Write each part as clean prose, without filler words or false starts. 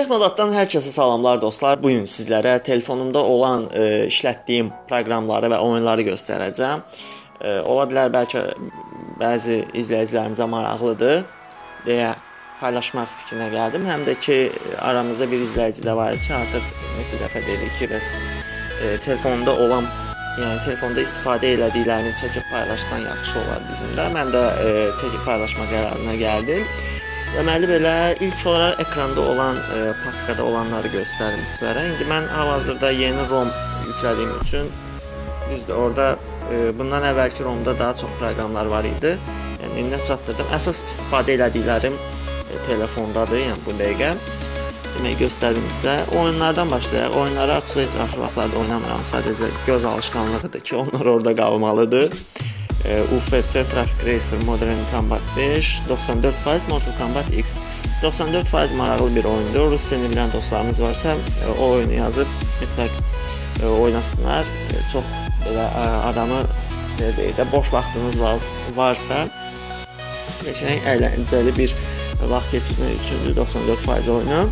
Texnodatdan hər kəsə salamlar dostlar. Bu gün sizlərə telefonumda olan işlətdiyim proqramları və oyunları göstərəcəm. Ola bilər bəlkə bəzi izləyicilərimizə maraqlıdır deyə paylaşmaq fikrinə gəldim. Həm də ki aramızda bir izləyici də var ki, artıq neçə dəfə dedi ki, bəs telefonda olan, yəni telefonda istifadə elədiklərini çəkib paylaşsan yaxşı olar bizim də. Mən də çəkib paylaşma qərarına gəldim. Deməli belə ilk olaraq ekranda olan, papkada olanları göstərim sizlərə. İndi mən hal-hazırda yeni ROM yüklədiyim üçün düzdür, orada bundan əvvəlki ROM-da daha çox proqramlar var idi. Yəni indi çatdırdım. Əsas istifadə elədiklərim telefondadır, yəni bu dəqiqə. Demək göstərdim sizə. Oyunlardan başlayaq. Oyunları açıq vaxtlarda oynamıram. Sadəcə göz alışqanlığıdır ki, onlar orada qalmalıdır. UFC Traffic Racer Modern Combat 5, 94% Mortal Kombat X. 94% maraqlı bir oyundur. Rus dilini bilən dostlarımız varsa o oyunu yazıb mütləq oynasınlar. Çox belə adamı deyək, boş vaxtınız varsa qəşəng əyləncəli bir vaxt keçirmək üçündür 94% oyunu.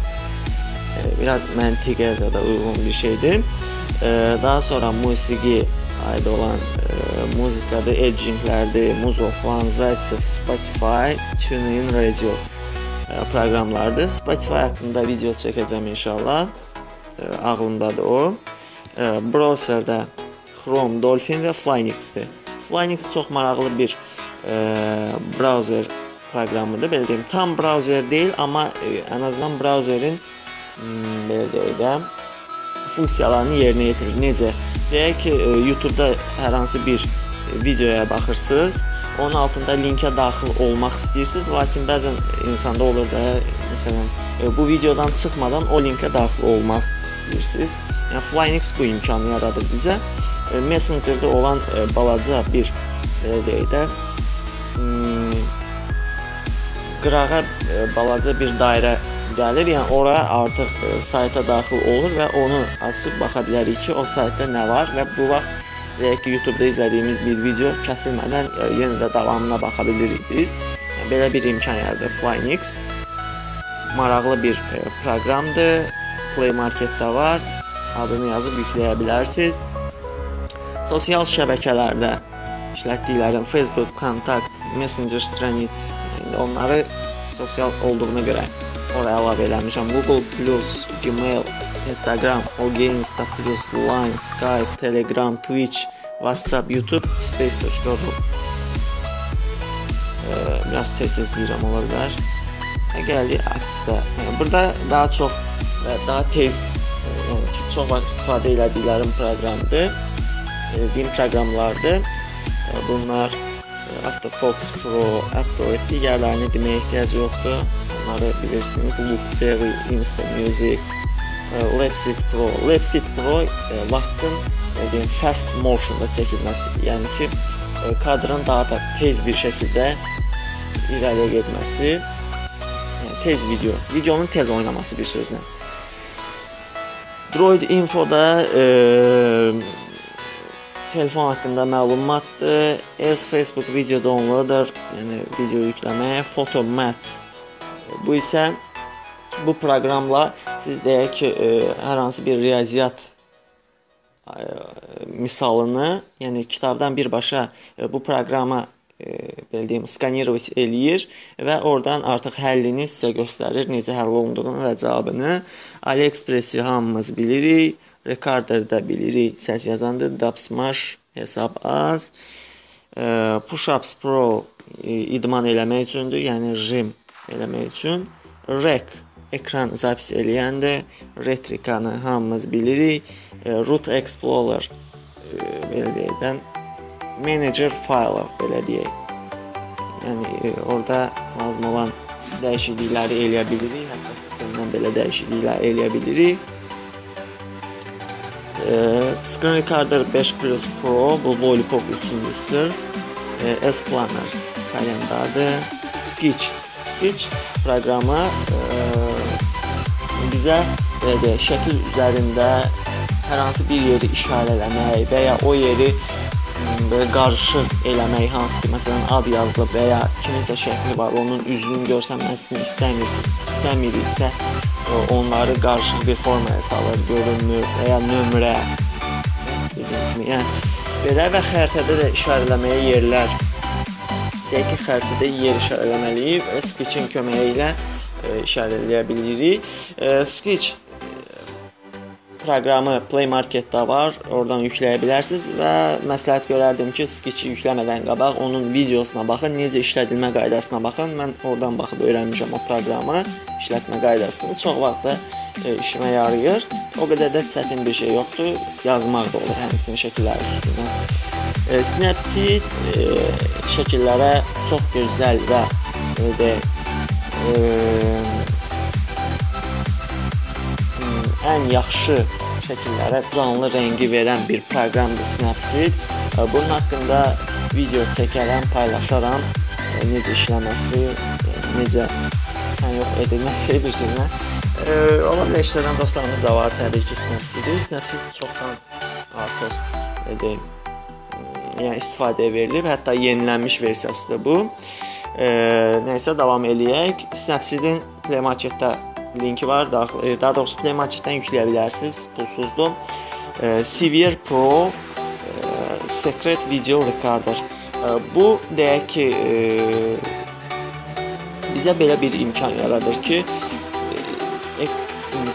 Biraz məntiqə də uyğun bir şeydir. Daha sonra musiqi aid olan muzikadır, edginglərdir, Muzofan, Zaytsev, Spotify, TuneIn Radio proqramlardır. Spotify haqqında video çəkəcəm inşallah. Ağlımdadır o. Browserdə Chrome, Dolphin və Flynix-dir. Flynix çox maraqlı bir browser proqramıdır. Belə deyim, tam browser deyil, amma ən azından browserin belə deyək də funksiyalarını yerinə yetirir. Necə? Deyək ki, YouTube-da hər hansı bir videoya baxırsınız, onun altında linkə daxil olmaq istəyirsiniz, lakin bəzən insanda olur da, məsələn, bu videodan çıxmadan o linkə daxil olmaq istəyirsiniz. Yəni Flynix bu imkanı yaradır bizə. Messengerdə olan balaca bir deyək də qırağa balaca bir dairə gəlir, yəni ora artıq sayta daxil olur və onu açıb baxa bilərik ki, o saytda nə var və bu vaxt deyək ki, YouTube-da izlədiyimiz bir video kəsilmədən yenə də davamına baxa bilirik biz. Yəni, belə bir imkan yaradır Flynix. Maraqlı bir proqramdır. Play Market-də var. Adını yazıb yükləyə bilərsiniz. Sosial şəbəkələrdə işlətdiklərim Facebook, Kontakt, Messenger stranits, onları sosial olduğuna görə oraya əlavə eləmişəm. Google+, Gmail, Instagram, OG Insta+, Line, Skype, Telegram, Twitch, WhatsApp, YouTube, Space.ru. Biraz tez-tez deyirəm, ola bilər. Gəldik Apps-də. Burada daha çox və daha tez, yəni çox vaxt istifadə elədiklərim proqramdır. Elədiyim proqramlardır. Bunlar AutoFocus Pro, AutoEd, digərlərini deməyə ehtiyac yoxdur. Onları bilirsiniz. Luxury, Instamusic, Lapsit Pro. Lapsit Pro vaxtın fast motion'da çəkilməsi, yəni ki, kadrın daha da tez bir şəkildə irəliyə getməsi, yəni tez videonun tez oynaması bir sözlə. Droid Info'da telefon haqqında məlumatdır. Facebook Video Downloader, yəni video yükləməyə, Photomat. Bu isə bu proqramla siz deyək ki, hər hansı bir riyaziyyat misalını, yəni kitabdan birbaşa bu proqrama belə deyim, skanerovat eləyir və oradan artıq həllini sizə göstərir, necə həll olunduğunu və cavabını. AliExpress-i hamımız bilirik, Recorder-də bilirik, səs yazandır, Dubsmash, hesab az, Pushups Pro idman eləmək üçündür, yəni jim eləmək üçün, Rec ekran zapis eləyəndir, Retrikanı hamımız bilirik, Root Explorer belə deyək də, Manager File belə deyək. Yəni orada lazım olan dəyişiklikləri eləyə bilirik, hətta sistemdən belə dəyişikliklər eləyə bilirik. Screen Recorder 5 Plus Pro, bu Lollipop üçüncüsüdür. S-Planner kalendardır. Sketch proqramı bizə şəkil üzərində hər hansı bir yeri işarələmək və ya o yeri belə qarışıq eləmək, hansı ki, məsələn, ad yazılıb və ya kiminsə şəkli var, onun üzünün görsənməsini istəmiriksə, onları qarışıq bir formaya salır, görünmür və ya nömrə, yəni belə və xəritədə də işarələməyə yerlər. Deyək ki, xəritədə yer işarələməliyik və Sketch-in köməyi ilə işarələyə bilirik. Sketch proqramı Play Market-də var, oradan yükləyə bilərsiniz və məsləhət görərdim ki, Sketch-i yükləmədən qabaq onun videosuna baxın, necə işlədilmə qaydasına baxın. Mən oradan baxıb öyrənmişəm o proqramı, işlətmə qaydasını. Çox vaxt da işimə yarayır. O qədər də çətin bir şey yoxdur, yazmaq da olur həmçinin şəkillər üstündə. Snapseed şəkillərə çox gözəl və ən yaxşı şəkillərə canlı rəngi verən bir proqramdır Snapseed. Bunun haqqında video çəkərəm, paylaşaram. Necə işləməsi, necə edilməsi bir sözlə. Ola bilər işləyən dostlarımız da var təbii ki Snapseed. Snapseed çoxdan artıq yəni istifadəyə verilib, hətta yenilənmiş versiyasıdır bu. Nəysə davam eləyək. Snapseedin Play Market-də linki var. Daha doğrusu Play Market-dən yükləyə bilərsiniz. Pulsuzdur. Sevier Pro Secret Video Recorder. Bu deyək ki bizə belə bir imkan yaradır ki,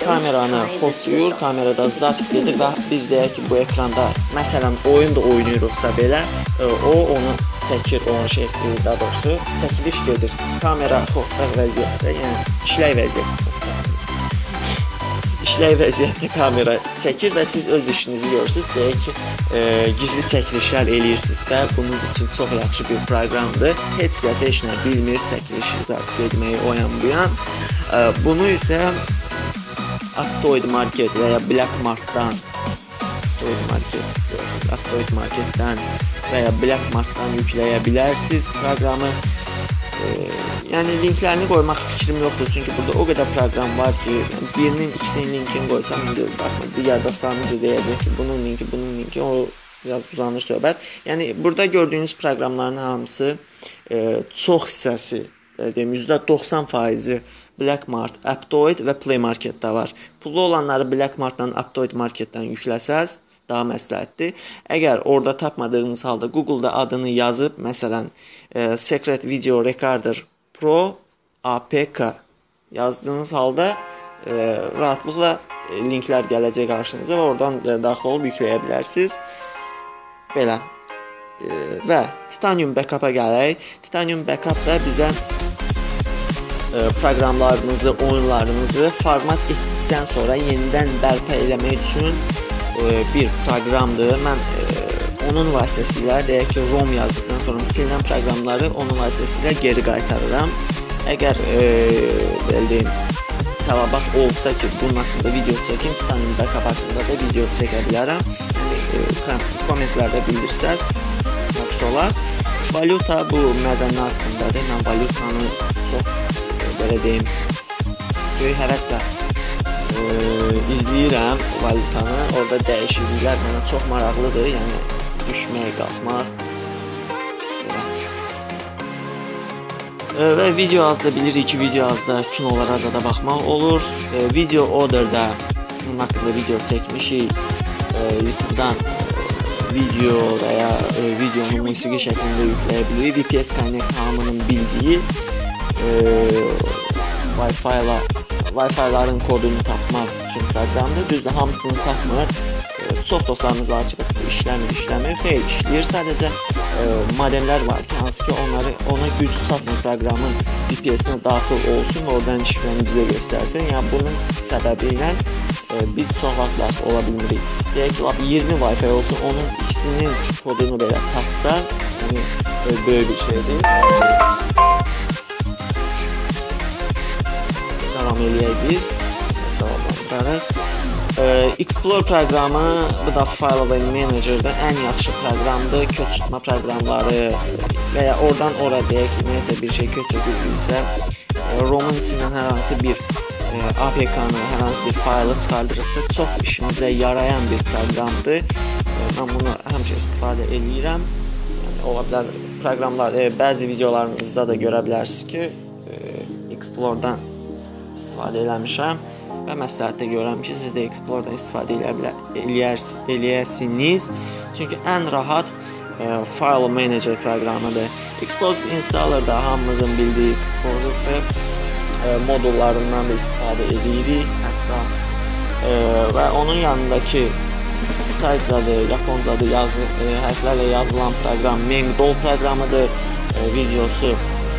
kameranı xotlayır, kamerada zapis gedir və biz deyək ki, bu ekranda məsələn oyun da oynayırıqsa belə, o onu çəkir, onun şəkli, daha doğrusu çəkiliş gedir. Kamera xotlaq vəziyyətdə, yəni işlək vəziyyətdə kamera çəkir və siz öz işinizi görürsünüz. Deyək ki, gizli çəkilişlər eləyirsinizsə, bunun üçün çox yaxşı bir proqramdır. Heç kəs heç nə bilmir, çəkiliş etməyi o yan bu yan. Bunu isə Aptoid Market və ya Black Mart'dan Aptoid Market'dən və ya Black Mart'dan yükləyə bilərsiniz proqramı. Yəni linklərini qoymaq fikrim yoxdur, çünki burada o qədər proqram var ki, birinin, ikisinin linkini qoysam, digər dostlarımız da deyəcək ki, bunun linki, o biraz uzanır söhbət. Yəni burada gördüyünüz proqramların hamısı çox hissəsi, deyim %90% Black Mart, Aptoid və Play Market-də var. Pullu olanları Black Mart-dan, Aptoid Market-dən yükləsəz daha məsləhətdir. Əgər orada tapmadığınız halda Google-da adını yazıb, məsələn, Secret Video Recorder Pro APK yazdığınız halda rahatlıqla linklər gələcək qarşınıza və oradan daxil olub yükləyə bilərsiniz. Belə. Və Titanium Backup-a gələk. Titanium Backup da bizə proqramlarınızı, oyunlarınızı format etdikdən sonra yenidən bərpa eləmək üçün bir proqramdır. Mən onun vasitəsilə, deyək ki, ROM yazdıqdan sonra silinən proqramları onun vasitəsilə geri qaytarıram. Əgər belə deyim, tələbat olsa ki, bunun haqqında video çəkim, Titanium Backup haqqında da video çəkə bilərəm. Kommentlərdə bildirsəz, yaxşı olar. Valuta bu məzənli haqqındadır. Mən valutanı çox, belə deyim, böyük həvəslə izləyirəm valutanı. Orada dəyişikliklər mənə çox maraqlıdır. Yəni düşmək, qalxmaq. Və video azda bilirik ki, video azda kinolara azada baxmaq olur. Video Order-da bunun haqqında video çəkmişik. YouTube-dan video və ya videonu musiqi şəklində yükləyə bilirik. VPS Connect hamının bildiyi Wi-Fi-ların kodunu tapmaq üçün proqramdır. Düzdür, hamısını tapmır. Çox dostlarımız açıqız bu işləmir. Xeyr, işləyir. Sadəcə modemlər var ki, hansı ki ona güc çatmır proqramın VPS-nə daxil olsun, oradan şifrəni bizə göstərsin. Yəni bunun səbəbi ilə biz çox vaxt ola bilmirik. Deyək ki, 20 Wi-Fi olsun, onun ikisinin kodunu belə tapsa, yəni böyük bir şeydir. Davam eləyək biz. Cavablandırarıq. Explore proqramı, bu da File Manager-da ən yaxşı proqramdır. Kod tutma proqramları və ya oradan ora deyək ki, neysə bir şey kod çəkildirsə, ROM-un içindən hər hansı bir APK-nı, hər hansı bir faylı çıxardırıqsa, çox işimizə yarayan bir proqramdır. Mən bunu həmişə istifadə edirəm. Ola bilər proqramlar, bəzi videolarımızda da görə bilərsiniz ki, Explorer-dan istifadə eləmişəm və məsləhətdə görürəm ki, siz də Explorer-dan istifadə eləyərsiniz. Çünki ən rahat File Manager proqramıdır. Explorer Installer da hamımızın bildiyi Explorer modullarından da istifadə edirik. Hətta və onun yanındakı Taycadır, Yaponcadır hərflərlə yazılan proqram Mengdol proqramıdır. Videosu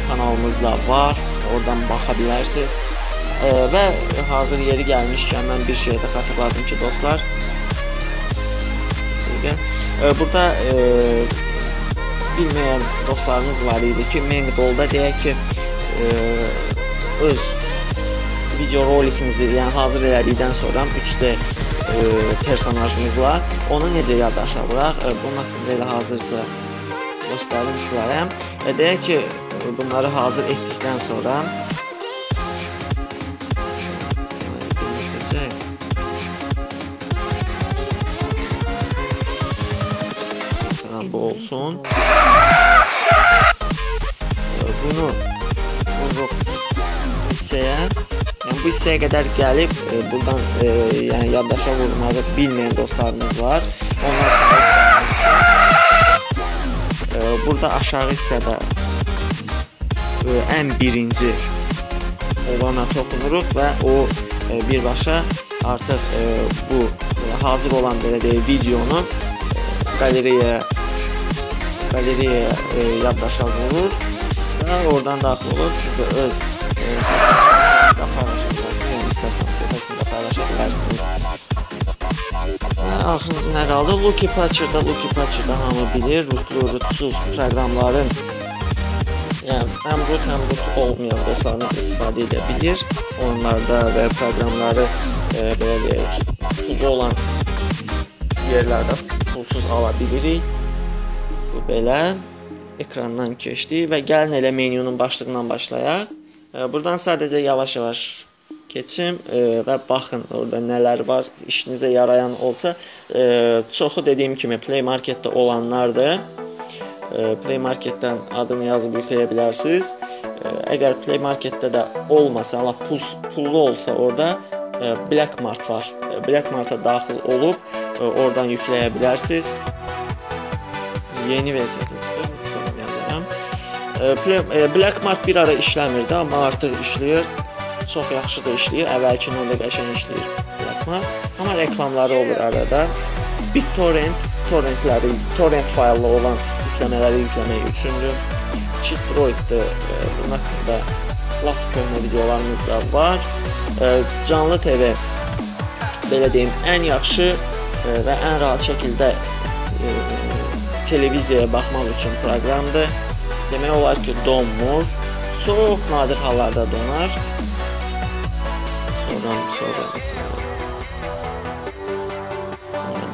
kanalımızda var. Oradan baxa bilərsiniz. Və hazır yeri gəlmişkən mən bir şeyə də xatırladım ki, dostlar. Burada bilməyən dostlarımız var idi ki, Mengdolda deyək ki, öz video rolikinizi, yəni hazır elədikdən sonra 3D personajınızla onu necə yaddaşlayaq? Bunun haqqında elə hazırca göstərim sizlərə. Deyək ki, bunları hazır etdikdən sonra mesela bu olsun. Bunu vurup hissəyə, yəni bu hissəyə qədər gəlib buradan yəni yaddaşa vurmağı bilməyən dostlarımız var. Onlar burada aşağı hissədə ən birinci olana toxunuruq və o birbaşa artıq bu hazır olan belə deyək videonu qalereyaya yaddaşa vurur və oradan daxil olur. Siz də öz paylaşa bilərsiniz, yəni Instagram səhifəsində paylaşa bilərsiniz. Axırıncı nə qaldı? Lucky Patcher'da hamı bilir, rootlu, rootsuz proqramların yəni həm root olmayan dostlarımız istifadə edə bilir. Onlarda və proqramları belə deyək, pullu olan yerlərdə pulsuz ala bilirik. Bu belə ekrandan keçdi və gəlin elə menyunun başlığından başlayaq. Buradan sadəcə yavaş-yavaş keçim və baxın orada nələr var, işinizə yarayan olsa. Çoxu dediyim kimi Play Marketdə olanlardır. Play Marketdən adını yazıb yükləyə bilərsiniz. Əgər Play Marketdə də olmasa, amma pullu olsa orada Black Mart var. Black Mart'a daxil olub oradan yükləyə bilərsiniz. Yeni versiyası çıxır, sonra yazaram. Black Mart bir ara işləmirdi, amma artıq işləyir. Çox yaxşı da işləyir. Əvvəlkindən də qəşəng işləyir Black Mart. Amma reklamları olur arada. BitTorrent, torrent fayllı olan yükləmələri yükləmək üçündür. Cheatbroid'dir. Bunun haqqında lap köhnə videolarımız da var. Canlı TV belə deyim, ən yaxşı və ən rahat şəkildə televiziyaya baxmaq üçün proqramdır. Demək olar ki, donmur. Çox nadir hallarda donar. Sonra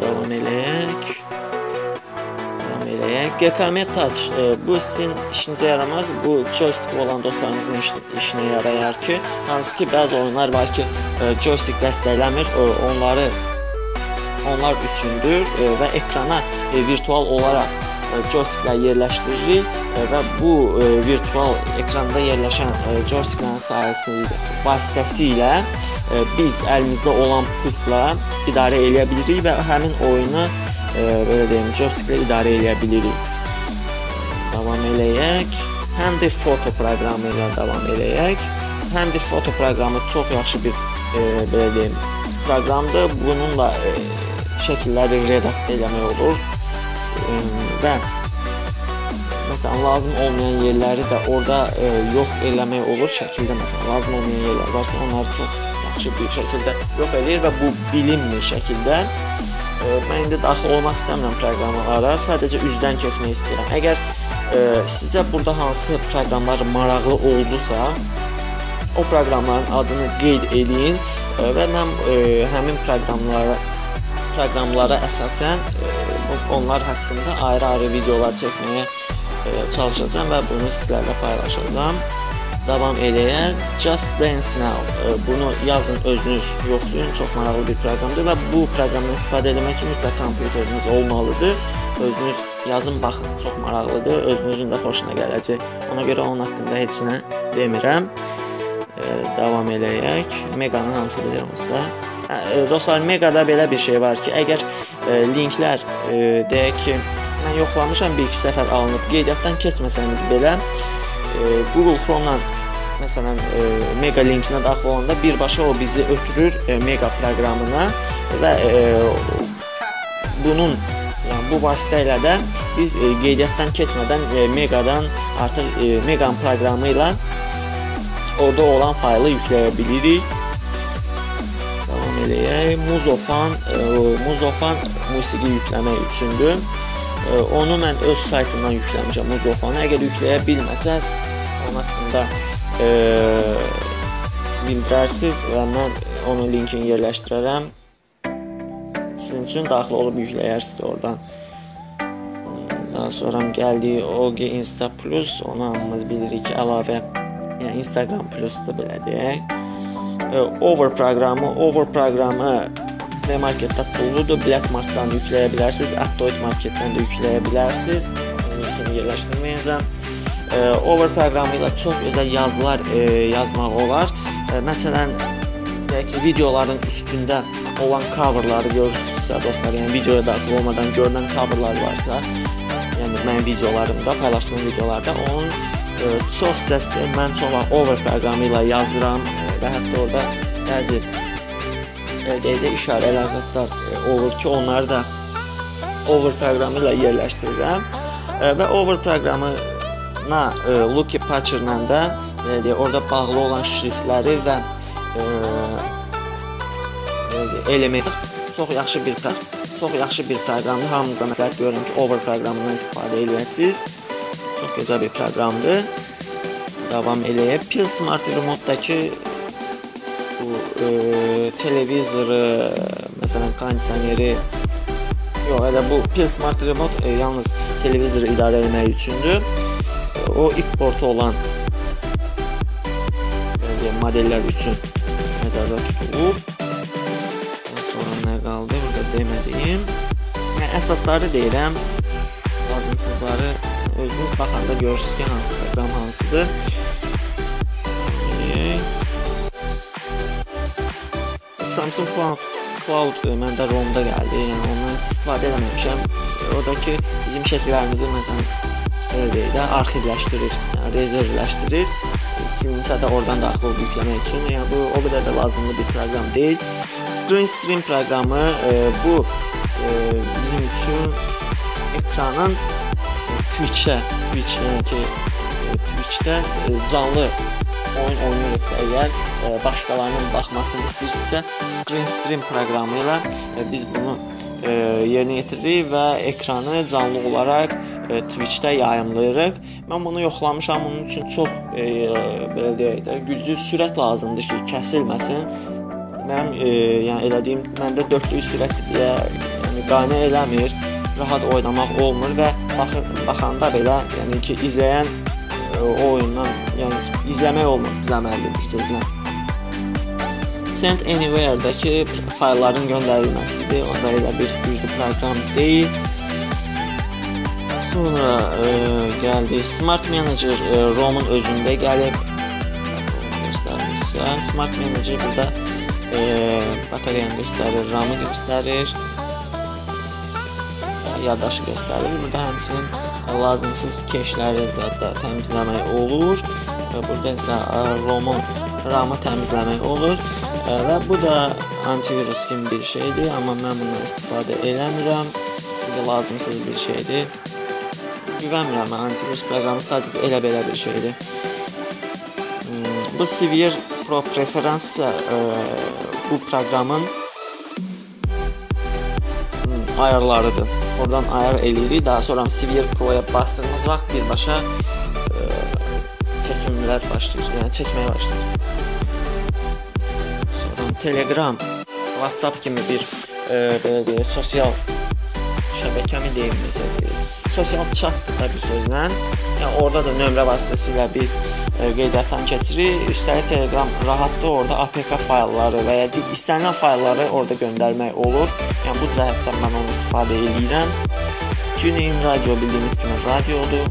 davam eləyək. GKM Touch bu sizin işinizə yaramaz. Bu joystick olan dostlarımızın işinə yarayar ki, hansı ki bəzi oyunlar var ki, joystick dəstəkləmir. Onlar üçündür və ekrana virtual olaraq joysticklər yerləşdiririk və bu virtual ekranda yerləşən joysticklərin vasitəsilə biz əlimizdə olan pultla idarə edə bilirik və həmin oyunu belə deyim, joysticklə idarə edə bilirik. Davam eləyək. Handy Photo proqramı ilə davam eləyək. Handy Photo proqramı çox yaxşı bir belə deyim, proqramdır. Bununla şəkilləri redaktə eləmək olur və məsələn lazım olmayan yerləri də orada yox eləmək olur şəkildə. Məsələn lazım olmayan yerlər varsa onları çox yaxşı bir şəkildə yox eləyir və bu bilinmir şəkildə. Mən indi daxil olmaq istəmirəm proqramlara, sadəcə üzdən keçmək istəyirəm. Əgər sizə burada hansı proqramlar maraqlı oldusa, o proqramların adını qeyd edin və mən həmin proqramlara əsasən onlar haqqında ayrı-ayrı videolar çəkməyə çalışacağam və bunu sizlərlə paylaşacağam. davam eləyək. Just Dance Now. Bunu yazın, özünüz yoxlayın. Çox maraqlı bir proqramdır və bu proqramdan istifadə etmək üçün mütləq kompüteriniz olmalıdır. Özünüz yazın, baxın. Çox maraqlıdır. Özünüzün də xoşuna gələcək. Ona görə onun haqqında heç nə demirəm. Davam eləyək. Meganı hamısı bilir onsuz da. Dostlar, Megada belə bir şey var ki, əgər linklər deyək ki, mən yoxlamışam, bir-iki səfər alınıb, qeydiyyatdan keçməsəniz belə Google Chrome-dan məsələn Mega linkinə daxil olanda birbaşa o bizi ötürür Mega proqramına və bunun bu vasitə ilə də biz qeydiyyatdan keçmədən Megadan artıq Mega proqramı ilə orada olan faylı yükləyə bilirik. Davam eləyək. Muzofan musiqi yükləmək üçündür. Onu mən öz saytından yükləmişəm, Muzofanı. Əgər yükləyə bilməsəz, onun haqqında bildirərsiniz və mən onun linkini yerləşdirərəm. Sizin üçün daxil olub yükləyərsiniz oradan. Daha sonra gəldik OG Insta Plus, onu hamımız bilirik ki, əlavə, yəni Instagram Plus-da belə deyək. Over proqramı Marketdə pulludur. Black Martdan yükləyə bilərsiniz. Aptoid Marketdən də yükləyə bilərsiniz. Linkini yerləşdirməyəcəm. Over proqramı ilə çox gözəl yazılar yazmaq olar. Məsələn, deyək ki, videoların üstündə olan coverları görürsünüzsə, dostlar, yəni videoya daxil olmadan görünən coverlar varsa, yəni mənim videolarımda, paylaşdığım videolarda onun çox hissəsini mən çox over proqramı ilə yazıram və hətta orada bəzi işarələr, zətlər olur ki, onları da over proqramı ilə yerləşdirirəm və over proqramına Lucky Patcher'la da orada bağlı olan şriftləri və elementi çox yaxşı bir proqramdır. Hamınıza məsləhət görürəm ki, over proqramından istifadə edəsiniz. Çox gözəl bir proqramdır. Davam eləyək. Pill Smart Remote-dakı televizoru, məsələn, kondisioneri, yox, elə bu Pill Smart Remote yalnız televizoru idarə etmək üçündür. O ilk portu olan modellər üçün nəzərdə tutulub. Sonra nə qaldı? Burada demədiyim. Əsasları deyirəm. Lazımsızları özünüz baxanda görürsünüz ki, hansı proqram hansıdır. Samsung Cloud məndə ROM-da gəldi, yəni ondan istifadə eləməmişəm. Oradakı bizim şəkillərimizi məsələn arxivləşdirir, yəni rezervləşdirir. Silinsə də oradan daxil olub yükləmək üçün, yəni bu o qədər də lazımlı bir proqram deyil. Screen Stream proqramı bu bizim üçün ekranın Twitch-də canlı oyun oynayırıqsa əgər başqalarının baxmasını istəyirsinizsə, Screen Stream proqramı ilə biz bunu yerinə yetiririk və ekranı canlı olaraq Twitch-də yayımlayırıq. Mən bunu yoxlamışam, bunun üçün çox belə deyək də güclü sürət lazımdır ki, kəsilməsin. Mənim yəni elədiyim məndə 400 sürətdir deyə yəni qane eləmir, rahat oynamaq olmur və baxanda belə yəni ki, izləyən o oyundan yəni izləmək olmur, düzəməldir bir sözlə. Send Anywhere-dəki faylların göndərilməsidir. O da elə bir güclü proqram deyil. Sonra gəldik. Smart Manager ROM-un özündə gəlib. Göstərmişsə, Smart Manager burada batareyanı göstərir, RAM-ı göstərir, yaddaşı göstərir. Burada həmçinin lazımsız keşləri zətdə təmizləmək olur. Burada isə ROM-un RAM-ı təmizləmək olur. Və bu da antivirus kimi bir şeydir, amma mən bundan istifadə eləmirəm. Çünki lazımsız bir şeydir. Güvənmirəm, antivirus proqramı sadəcə elə-belə bir şeydir. Bu Severe Pro Preference bu proqramın ayarlarıdır. Oradan ayar eləyirik. Daha sonra Severe Pro-ya bastığımız vaxt birbaşa çəkimlər başlayır, yəni çəkməyə başlayır. Telegram, WhatsApp kimi bir belə deyək, sosial şəbəkəmi deyim, sosial chatdır da bir sözlə. Yəni orada da nömrə vasitəsilə biz qeydiyyatdan keçirik. Üstəlik Telegram rahatdır, orada APK faylları və ya istənilən faylları orada göndərmək olur. Yəni bu cəhətdən mən onu istifadə edirəm. TuneIn Radio bildiyiniz kimi radiodur.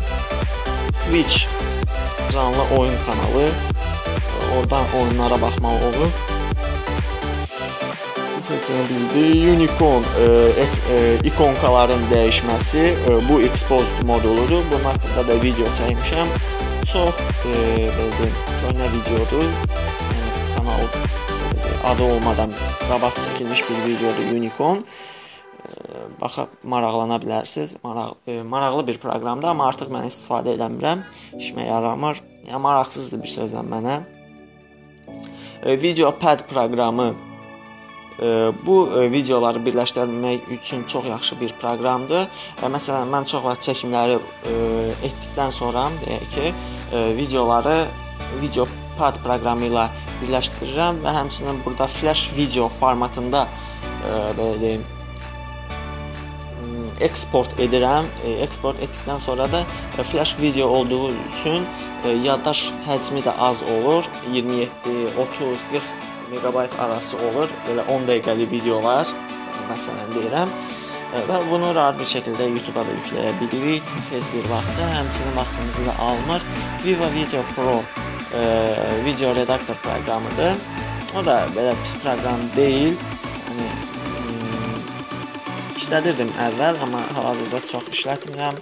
Twitch canlı oyun kanalı. Oradan oyunlara baxmaq olur. Unicorn ikonkaların dəyişməsi bu Exposed moduludur. Bunun haqqında da video çəkmişəm. Çox köhnə videodur. Yəni kanal adı olmadan qabaq çəkilmiş bir videodur Unicorn. Baxıb maraqlana bilərsiniz. Maraqlı bir proqramdır, amma artıq mən istifadə eləmirəm. İşimə yaramır. Yəni maraqsızdır bir sözlə mənə. VideoPad proqramı bu videoları birləşdirmək üçün çox yaxşı bir proqramdır. Məsələn, mən çox vaxt çəkimləri etdikdən sonra deyək ki, videoları VideoPad proqramı ilə birləşdirirəm və həmçinin burada flash video formatında belə deyim eksport edirəm. Eksport etdikdən sonra da flash video olduğu üçün yaddaş həcmi də az olur. 27, 30, 40 megabayt arası olur. Belə 10 dəqiqəlik videolar məsələn deyirəm. Və bunu rahat bir şəkildə YouTube-a da yükləyə bilirik tez bir vaxtda. Həmçinin vaxtımızı da almır. Viva Video Pro video redaktor proqramıdır. O da belə pis proqram deyil. İşlədirdim əvvəl, amma hal-hazırda çox işlətmirəm.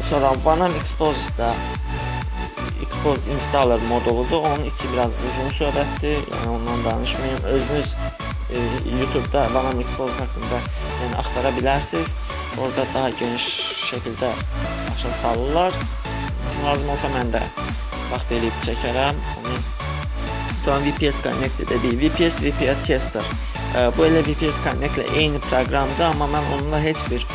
Sonra Vanam Exposed Installer moduludur. Onun içi biraz uzun söhbətdir. Yəni ondan danışmayım. Özünüz YouTube-da Vanam Exposed haqqında yəni axtara bilərsiniz. Orada daha geniş şəkildə başa salırlar. Lazım olsa mən də vaxt eləyib çəkərəm. Sonra VPS Connect dediyi VPS Tester. Bu elə VPS Connect ilə eyni proqramdır, amma mən onunla heç bir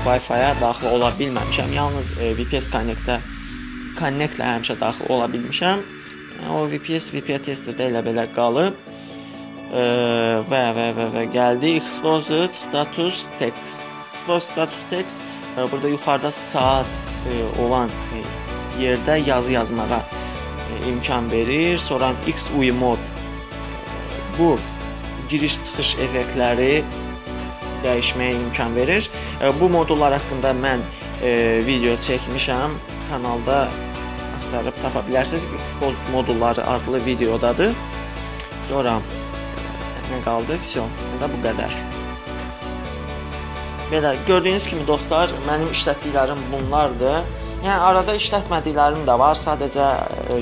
Wi-Fi-ya daxil ola bilməmişəm. Yalnız VPS Connect-ə həmişə daxil ola bilmişəm. O VPS Tester-də elə belə qalıb. Və gəldi Exposed Status Text. Exposed Status Text burada yuxarıda saat olan yerdə yazı yazmağa imkan verir. Sonra XUI mod bu giriş-çıxış effektləri dəyişməyə imkan verir. Bu modullar haqqında mən video çəkmişəm. Kanalda axtarıb tapa bilərsiniz. Exposed modulları adlı videodadır. Sonra nə qaldı? Və bu qədər. Belə gördüyünüz kimi dostlar, mənim işlətdiklərim bunlardır. Yəni arada işlətmədiklərim də var. Sadəcə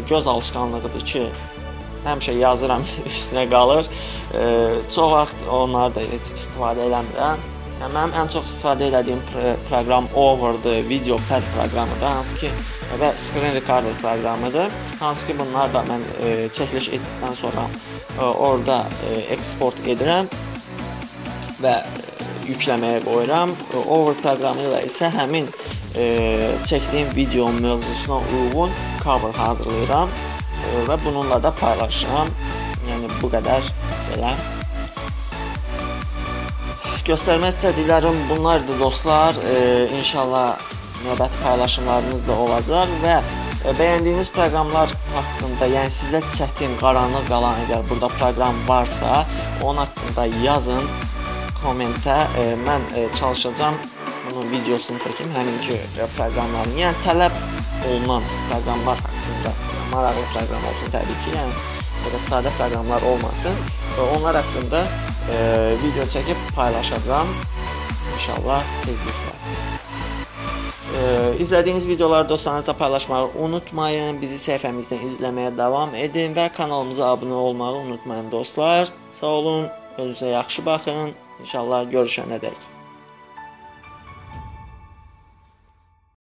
göz alışqanlığıdır ki, həmişə yazıram, üstünə qalır. Çox vaxt onları da heç istifadə eləmirəm. Yəni mənim ən çox istifadə etdiyim proqram Over'dır, VideoPad proqramıdır, hansı ki və Screen Recorder proqramıdır. Hansı ki bunlar da mən çəkiliş etdikdən sonra orada eksport edirəm və yükləməyə qoyuram. Over proqramı ilə isə həmin çəkdiyim video mövzusuna uyğun cover hazırlayıram və bununla da paylaşıram. Yəni bu qədər belə. Göstərmək istədiklərim bunlardır dostlar. İnşallah növbəti paylaşımlarımız da olacaq və bəyəndiyiniz proqramlar haqqında, yəni sizə çətin, qaranlıq qalan əgər burada proqram varsa, onun haqqında yazın kommentə. Mən çalışacağam bunun videosunu çəkim, həminki proqramların, yəni tələb olunan proqramlar haqqında, maraqlı proqram olsun təbii ki, yəni belə sadə proqramlar olmasın. Onlar haqqında video çəkib paylaşacağam inşallah tezliklə. İzlədiyiniz videoları dostlarınızla paylaşmağı unutmayın. Bizi səhifəmizdən izləməyə davam edin və kanalımıza abunə olmağı unutmayın dostlar. Sağ olun, özünüzə yaxşı baxın. İnşallah görüşənədək.